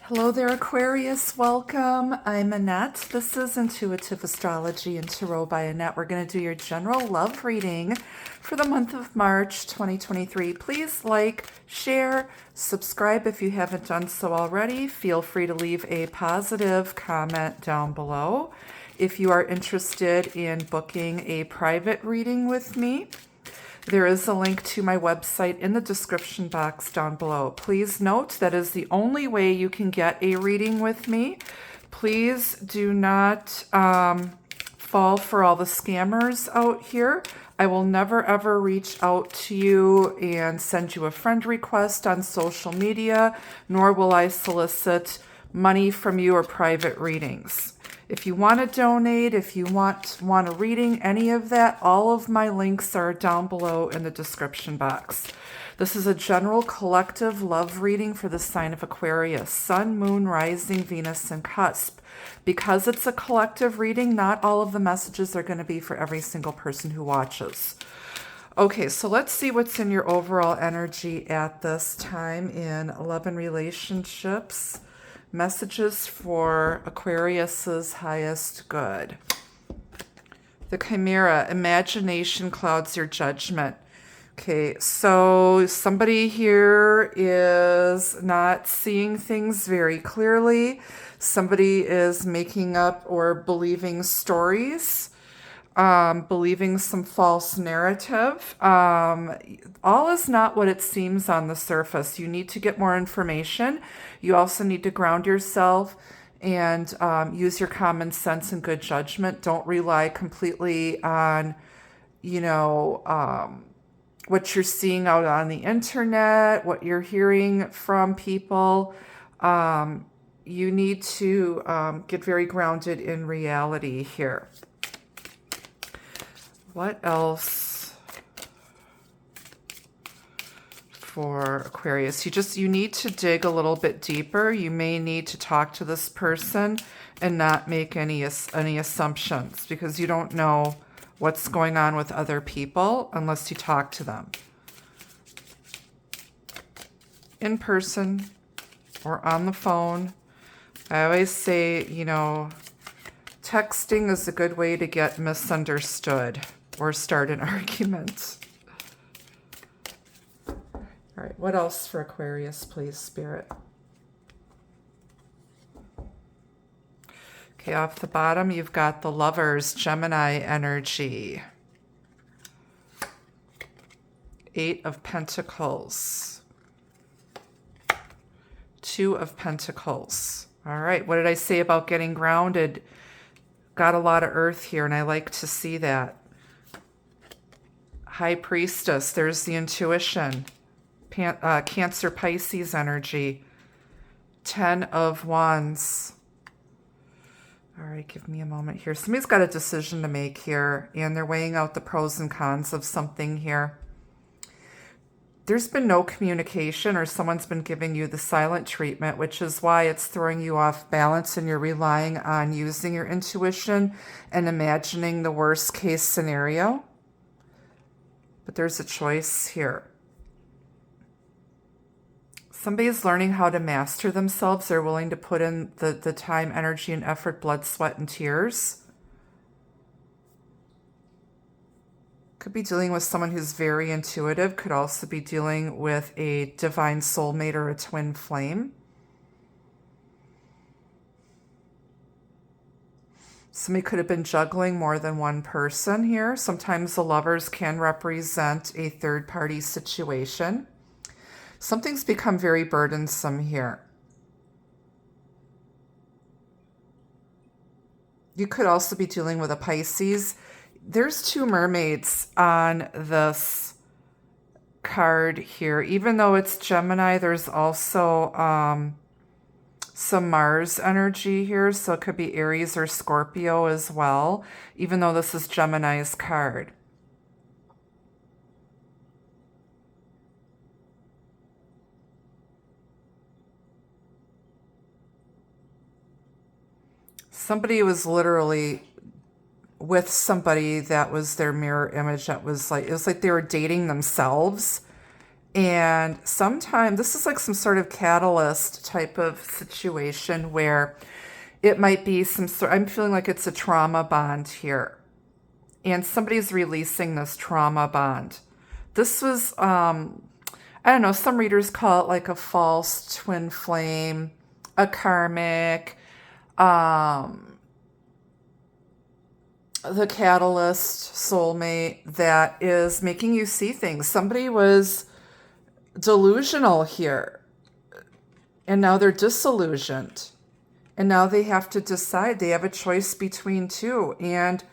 Hello there, Aquarius. Welcome. I'm Annette. This is Intuitive Astrology and Tarot by Annette. We're going to do your general love reading for the month of March 2023. Please like, share, subscribe if you haven't done so already. Feel free to leave a positive comment down below. If you are interested in booking a private reading with me, there is a link to my website in the description box down below. Please note that is the only way you can get a reading with me. Please do not fall for all the scammers out here. I will never ever reach out to you and send you a friend request on social media, nor will I solicit money from you or private readings. If you want to donate, if you want a reading, any of that, all of my links are down below in the description box. This is a general collective love reading for the sign of Aquarius, Sun, Moon, Rising, Venus, and Cusp. Because it's a collective reading, not all of the messages are going to be for every single person who watches. Okay, so let's see what's in your overall energy at this time in love and relationships. Messages for Aquarius's highest good. The Chimera, imagination clouds your judgment. Okay, so somebody here is not seeing things very clearly. Somebody is making up or believing stories, believing some false narrative. All is not what it seems on the surface. You need to get more information. You also need to ground yourself and use your common sense and good judgment. Don't rely completely on, what you're seeing out on the internet, what you're hearing from people. You need to get very grounded in reality here. What else for Aquarius? You need to dig a little bit deeper. You may need to talk to this person and not make any assumptions, because you don't know what's going on with other people unless you talk to them in person or on the phone. I always say, texting is a good way to get misunderstood or start an argument. All right, what else for Aquarius, please, Spirit? Okay, off the bottom, you've got the Lovers, Gemini energy. 8 of Pentacles. 2 of Pentacles. All right, what did I say about getting grounded? Got a lot of earth here, and I like to see that. High Priestess, there's the intuition. Cancer, Pisces energy. 10 of Wands. All right, give me a moment here. Somebody's got a decision to make here, and they're weighing out the pros and cons of something here. There's been no communication, or someone's been giving you the silent treatment, which is why it's throwing you off balance, and you're relying on using your intuition and imagining the worst case scenario. But there's a choice here. Somebody's learning how to master themselves. They're willing to put in the time, energy, and effort, blood, sweat, and tears. Could be dealing with someone who's very intuitive. Could also be dealing with a divine soulmate or a twin flame. Somebody could have been juggling more than one person here. Sometimes the Lovers can represent a third-party situation. Something's become very burdensome here. You could also be dealing with a Pisces. There's 2 mermaids on this card here. Even though it's Gemini, there's also some Mars energy here. So it could be Aries or Scorpio as well, even though this is Gemini's card. Somebody was literally with somebody that was their mirror image. That was like, it was like they were dating themselves, And sometimes this is like some sort of catalyst type of situation where it might be some sort, I'm feeling like it's a trauma bond here. And somebody's releasing this trauma bond. This was, I don't know, some readers call it like a false twin flame, a karmic, the catalyst soulmate that is making you see things. Somebody was delusional here, and now they're disillusioned. And now they have to decide. They have a choice between two. And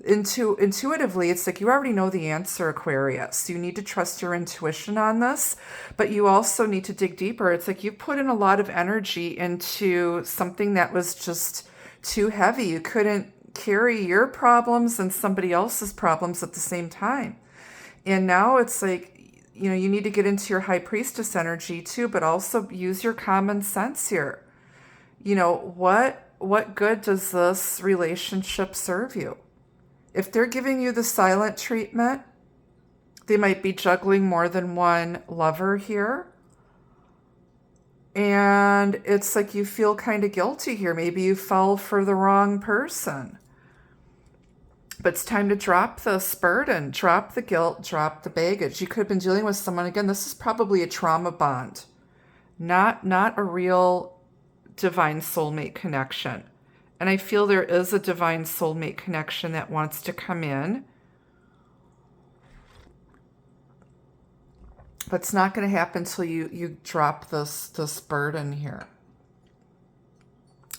intuitively, it's like you already know the answer, Aquarius. You need to trust your intuition on this, but you also need to dig deeper. It's like you put in a lot of energy into something that was just too heavy. You couldn't carry your problems and somebody else's problems at the same time. And now it's like, you know, you need to get into your high priestess energy too, but also use your common sense here. You know, what good does this relationship serve you? If they're giving you the silent treatment, they might be juggling more than one lover here. And it's like you feel kind of guilty here. Maybe you fell for the wrong person. But it's time to drop this burden, drop the guilt, drop the baggage. You could have been dealing with someone, again, this is probably a trauma bond, not a real divine soulmate connection. And I feel there is a divine soulmate connection that wants to come in. But it's not going to happen until you drop this burden here.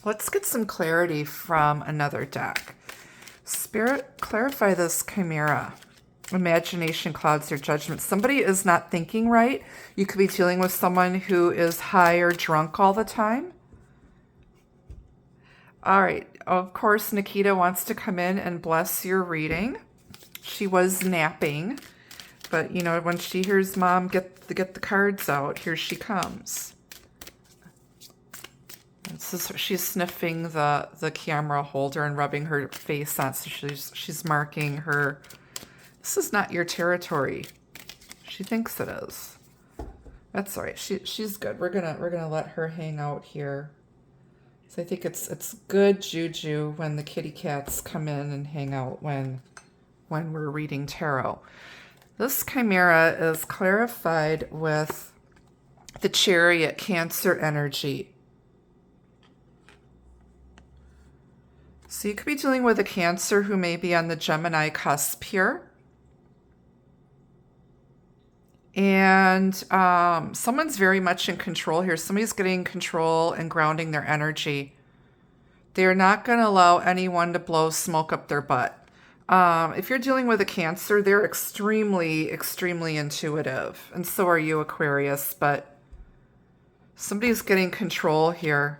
Let's get some clarity from another deck. Spirit, clarify this chimera. Imagination clouds your judgment. Somebody is not thinking right. You could be dealing with someone who is high or drunk all the time. All right. Of course, Nikita wants to come in and bless your reading. She was napping, but you know, when she hears Mom get the cards out, here she comes. She's sniffing the camera holder and rubbing her face on, so she's marking her. This is not your territory. She thinks it is. That's all right. She's good. We're gonna let her hang out here. So I think it's good juju when the kitty cats come in and hang out when we're reading tarot. This chimera is clarified with the Chariot Cancer energy. So you could be dealing with a Cancer who may be on the Gemini cusp here. And someone's very much in control here. Somebody's getting control and grounding their energy. They're not going to allow anyone to blow smoke up their butt. If you're dealing with a Cancer, they're extremely, extremely intuitive. And so are you, Aquarius. But somebody's getting control here.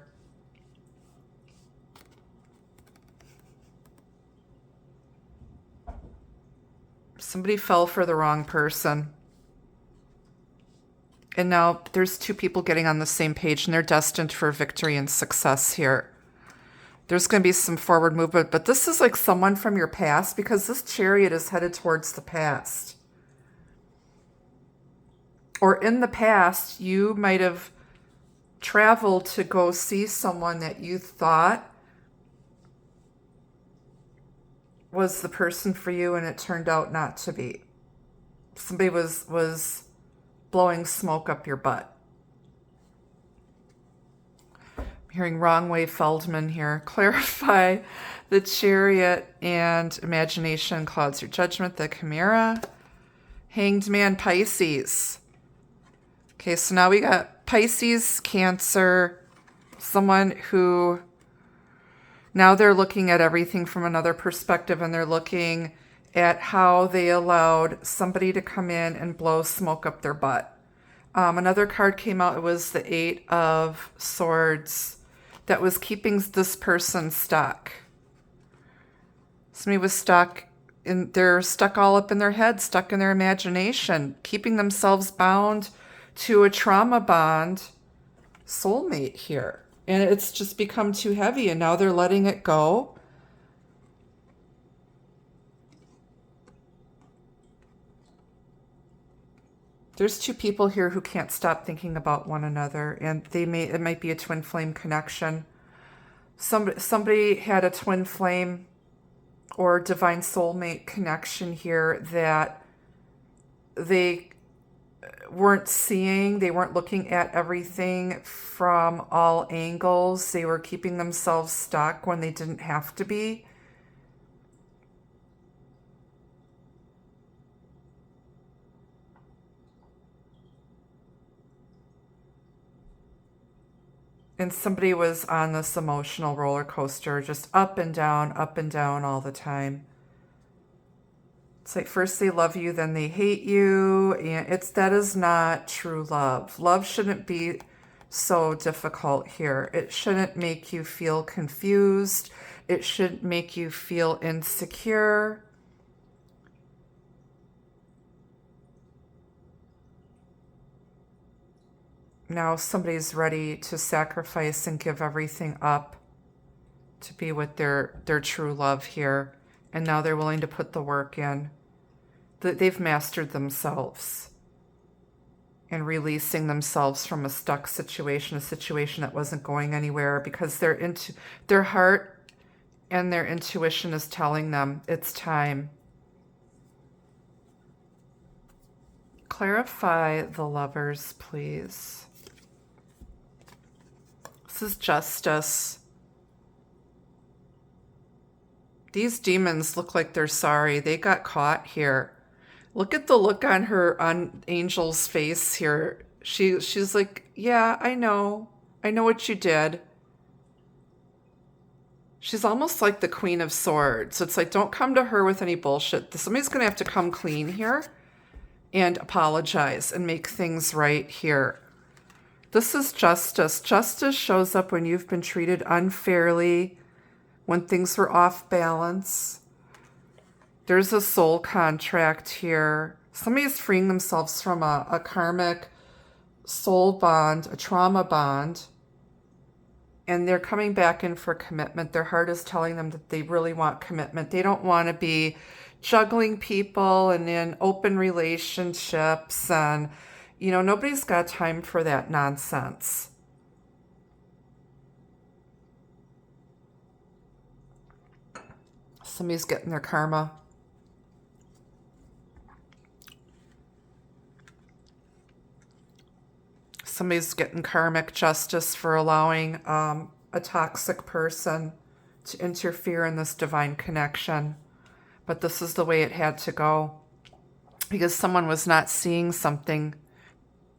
Somebody fell for the wrong person. And now there's two people getting on the same page, and they're destined for victory and success here. There's going to be some forward movement, but this is like someone from your past, because this Chariot is headed towards the past. Or in the past, you might have traveled to go see someone that you thought was the person for you, and it turned out not to be. Somebody was blowing smoke up your butt. I'm hearing wrong way Feldman here. Clarify the Chariot and imagination clouds your judgment. The Chimera. Hanged Man, Pisces. Okay, so now we got Pisces, Cancer, someone who now they're looking at everything from another perspective, and they're looking at how they allowed somebody to come in and blow smoke up their butt. Another card came out. It was the Eight of Swords that was keeping this person stuck. Somebody was stuck, and they're stuck all up in their head, stuck in their imagination, keeping themselves bound to a trauma bond soulmate here. And it's just become too heavy, and now they're letting it go. There's two people here who can't stop thinking about one another, and it might be a twin flame connection. Somebody had a twin flame or divine soulmate connection here that they weren't seeing. They weren't looking at everything from all angles. They were keeping themselves stuck when they didn't have to be. And somebody was on this emotional roller coaster, just up and down all the time. It's like first they love you, then they hate you, and that is not true love. Love shouldn't be so difficult here. It shouldn't make you feel confused. It shouldn't make you feel insecure. Now somebody's ready to sacrifice and give everything up to be with their true love here. And now they're willing to put the work in. They've mastered themselves and releasing themselves from a stuck situation, a situation that wasn't going anywhere, because their heart and their intuition is telling them it's time. Clarify the Lovers, please. This is justice. These demons look like they're sorry. They got caught here. Look at the look on Angel's face here. She's like, yeah, I know what you did. She's almost like the Queen of Swords. It's like, don't come to her with any bullshit. Somebody's going to have to come clean here and apologize and make things right here. This is justice. Justice shows up when you've been treated unfairly, when things were off balance. There's a soul contract here. Somebody's freeing themselves from a karmic soul bond, a trauma bond, and they're coming back in for commitment. Their heart is telling them that they really want commitment. They don't want to be juggling people and in open relationships, and nobody's got time for that nonsense. Somebody's getting their karma. Somebody's getting karmic justice for allowing a toxic person to interfere in this divine connection. But this is the way it had to go, because someone was not seeing something.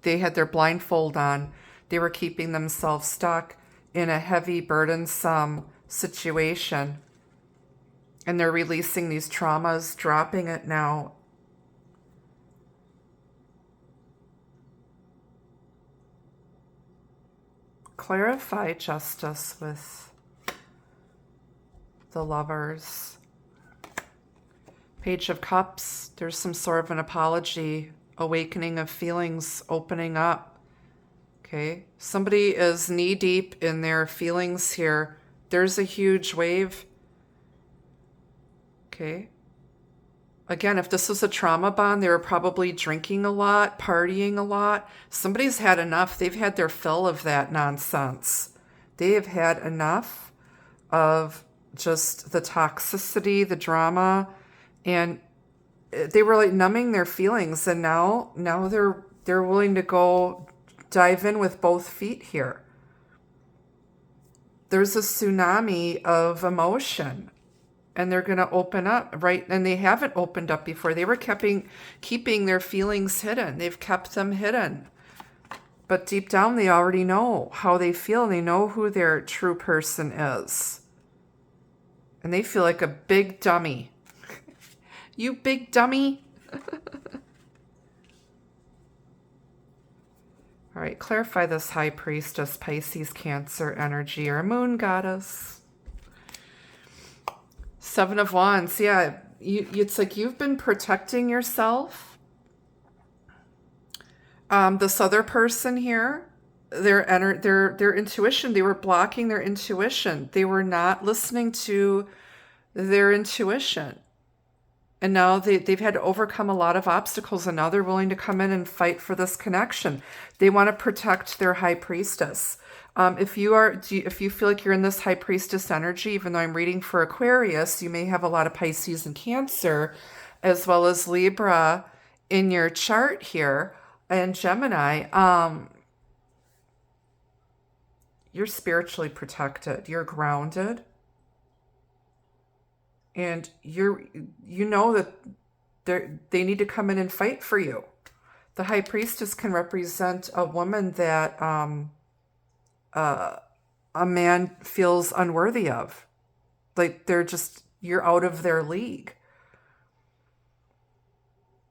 They had their blindfold on. They were keeping themselves stuck in a heavy, burdensome situation. And they're releasing these traumas, dropping it now. Clarify justice with the Lovers. Page of Cups. There's some sort of an apology, awakening of feelings, opening up. Okay. Somebody is knee deep in their feelings here. There's a huge wave. Okay. Again, if this was a trauma bond, they were probably drinking a lot, partying a lot. Somebody's had enough. They've had their fill of that nonsense. They have had enough of just the toxicity, the drama, and they were like numbing their feelings. And now they're willing to go dive in with both feet here. There's a tsunami of emotion. And they're going to open up, right? And they haven't opened up before. They were keeping their feelings hidden. They've kept them hidden. But deep down, they already know how they feel. They know who their true person is. And they feel like a big dummy. You big dummy. All right, clarify this High Priestess, Pisces, Cancer energy, or Moon Goddess. Seven of Wands, yeah. It's like you've been protecting yourself. This other person here, their intuition, they were blocking their intuition. They were not listening to their intuition. And now they've had to overcome a lot of obstacles, and now they're willing to come in and fight for this connection. They want to protect their high priestess. If you feel like you're in this high priestess energy, even though I'm reading for Aquarius, you may have a lot of Pisces and Cancer, as well as Libra in your chart here, and Gemini. You're spiritually protected. You're grounded. And you know that they need to come in and fight for you. The high priestess can represent a woman that a man feels unworthy of. Like you're out of their league.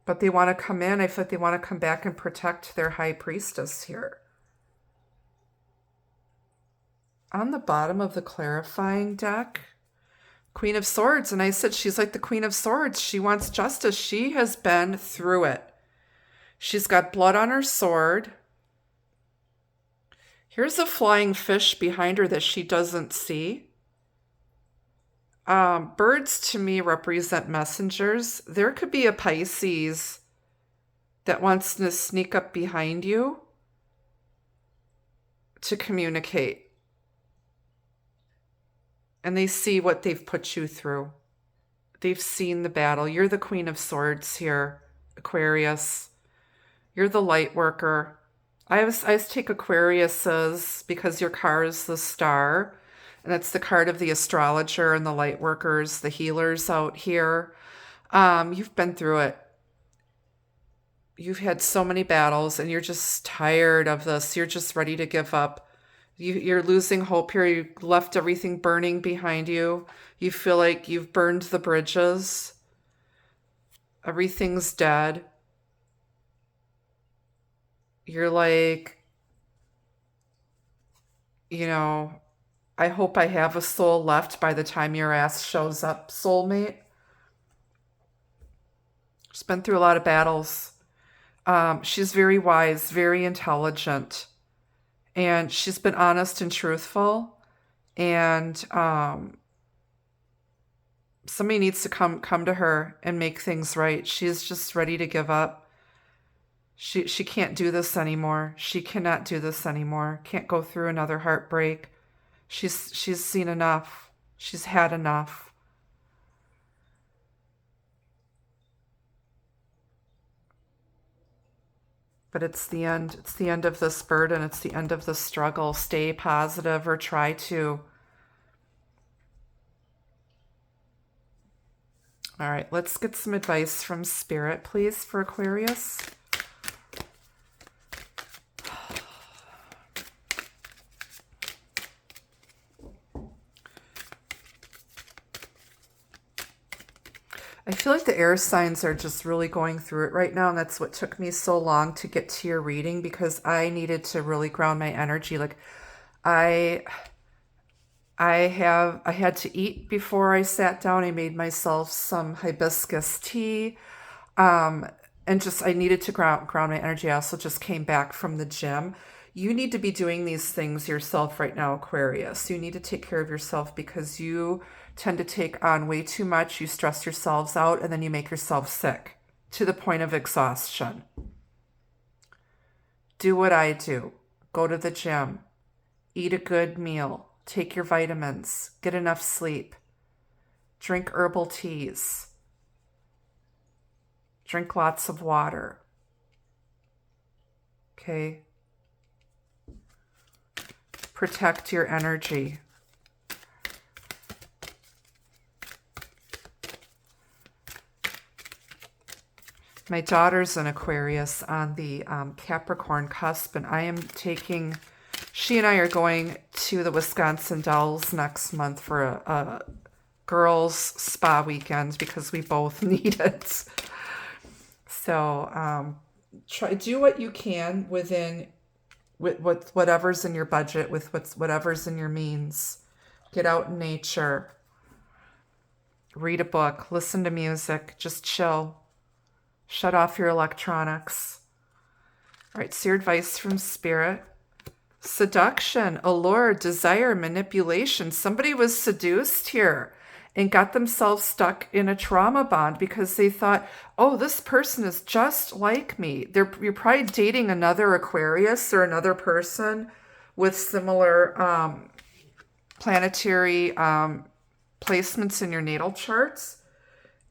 But they want to come in. I feel like they want to come back and protect their high priestess here. On the bottom of the clarifying deck, Queen of Swords. And I said, she's like the Queen of Swords. She wants justice. She has been through it. She's got blood on her sword. Here's a flying fish behind her that she doesn't see. Birds to me represent messengers. There could be a Pisces that wants to sneak up behind you to communicate. And they see what they've put you through. They've seen the battle. You're the Queen of Swords here, Aquarius. You're the light worker. I always take Aquariuses because your card is the star. And that's the card of the astrologer and the light workers, the healers out here. You've been through it. You've had so many battles and you're just tired of this. You're just ready to give up. You're losing hope here. You left everything burning behind you. You feel like you've burned the bridges. Everything's dead. You're like, I hope I have a soul left by the time your ass shows up, soulmate. She's been through a lot of battles. She's very wise, very intelligent. And she's been honest and truthful. And somebody needs to come to her and make things right. She's just ready to give up. She can't do this anymore. She cannot do this anymore. Can't go through another heartbreak. She's seen enough. She's had enough. But it's the end. It's the end of this burden. It's the end of the struggle. Stay positive or try to. All right, let's get some advice from Spirit, please, for Aquarius. I feel like the air signs are just really going through it right now, and that's what took me so long to get to your reading, because I needed to really ground my energy. Like I had to eat before I sat down. I made myself some hibiscus tea, and just I needed to ground my energy. I also just came back from the gym. You need to be doing these things yourself right now, Aquarius. You need to take care of yourself because you tend to take on way too much. You stress yourselves out and then you make yourself sick to the point of exhaustion. Do what I do. Go to the gym. Eat a good meal. Take your vitamins. Get enough sleep. Drink herbal teas. Drink lots of water. Okay? Protect your energy. My daughter's an Aquarius on the Capricorn cusp, and she and I are going to the Wisconsin Dells next month for a girls' spa weekend because we both need it. So do what you can with whatever's in your budget, with whatever's in your means. Get out in nature. Read a book. Listen to music. Just chill. Shut off your electronics. All right, so your advice from Spirit. Seduction, allure, desire, manipulation. Somebody was seduced here. and got themselves stuck in a trauma bond because they thought, oh, this person is just like me. You're probably dating another Aquarius or another person with similar planetary placements in your natal charts.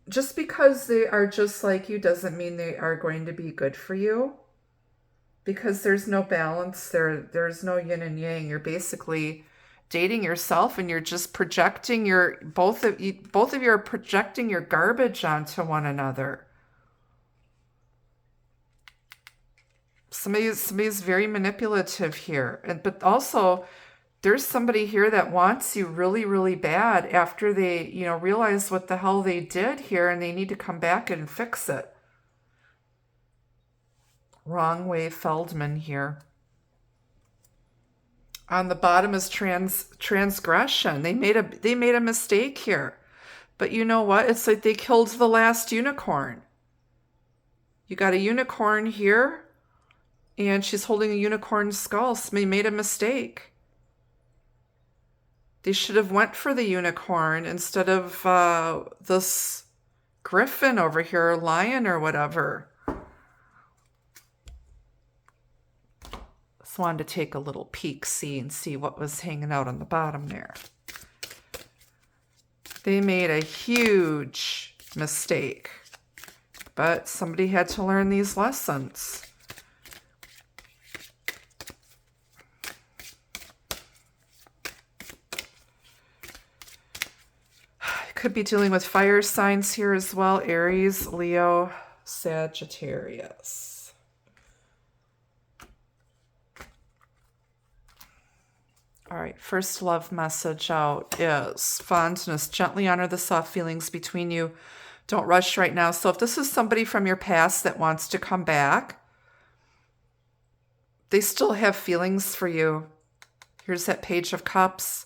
Just because they are just like you doesn't mean they are going to be good for you, because there's no balance there. There's no yin and yang. You're basically dating yourself, and you're just projecting both of you are projecting your garbage onto one another. Somebody's very manipulative here, but also there's somebody here that wants you really, really bad after they, realize what the hell they did here, and they need to come back and fix it. Wrong way Feldman here. On the bottom is transgression. They made a mistake here. But you know what? It's like they killed the last unicorn. You got a unicorn here, and she's holding a unicorn skull. So they made a mistake. They should have went for the unicorn instead of this griffin over here, or lion or whatever. Just wanted to take a little peek, see what was hanging out on the bottom there. They made a huge mistake, but somebody had to learn these lessons. Could be dealing with fire signs here as well. Aries, Leo, Sagittarius. All right, first love message out is fondness. Gently honor the soft feelings between you. Don't rush right now. So if this is somebody from your past that wants to come back, they still have feelings for you. Here's that Page of Cups.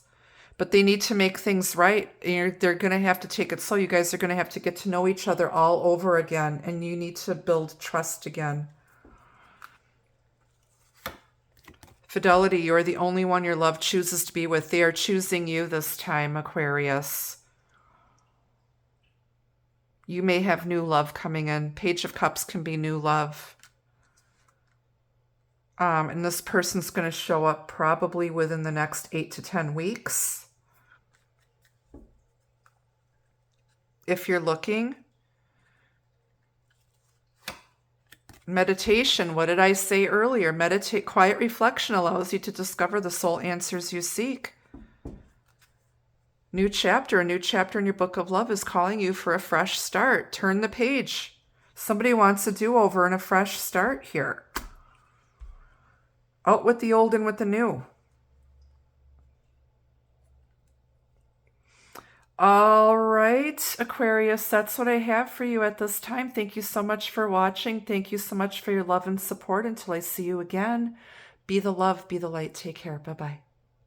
But they need to make things right. They're going to have to take it slow. You guys are going to have to get to know each other all over again. And you need to build trust again. Fidelity, you're the only one your love chooses to be with. They are choosing you this time, Aquarius. You may have new love coming in. Page of Cups can be new love. And this person's going to show up probably within the next 8 to 10 weeks. If you're looking. Meditation, what did I say earlier? Meditate, quiet reflection allows you to discover the soul answers you seek. A new chapter in your book of love is calling you for a fresh start. Turn the page. Somebody wants a do-over and a fresh start here. Out with the old and with the new. All right, Aquarius, that's what I have for you at this time. Thank you so much for watching. Thank you so much for your love and support. Until I see you again, be the love, be the light. Take care. Bye-bye.